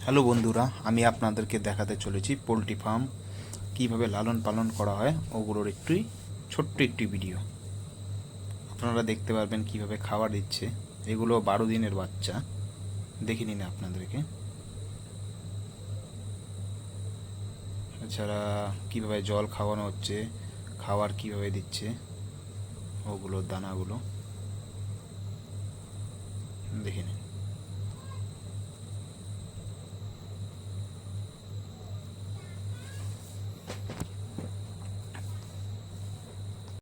Hello বন্ধুরা, আমি আপনাদেরকে দেখাতে চলেছি পোলট্রি ফার্ম কীভাবে লালন পালন করা হয় ওগুলোর ছোট্ট একটি ভিডিও। আপনারা দেখতে পারবেন কিভাবে খাবার দিচ্ছে। এগুলো 12 দিনের বাচ্চা, দেখে নিন আপনাদেরকে। এছাড়া কিভাবে জল খাওয়ানো হচ্ছে, খাবার কিভাবে দিচ্ছে, ওগুলোর দানাগুলো দেখে নিন।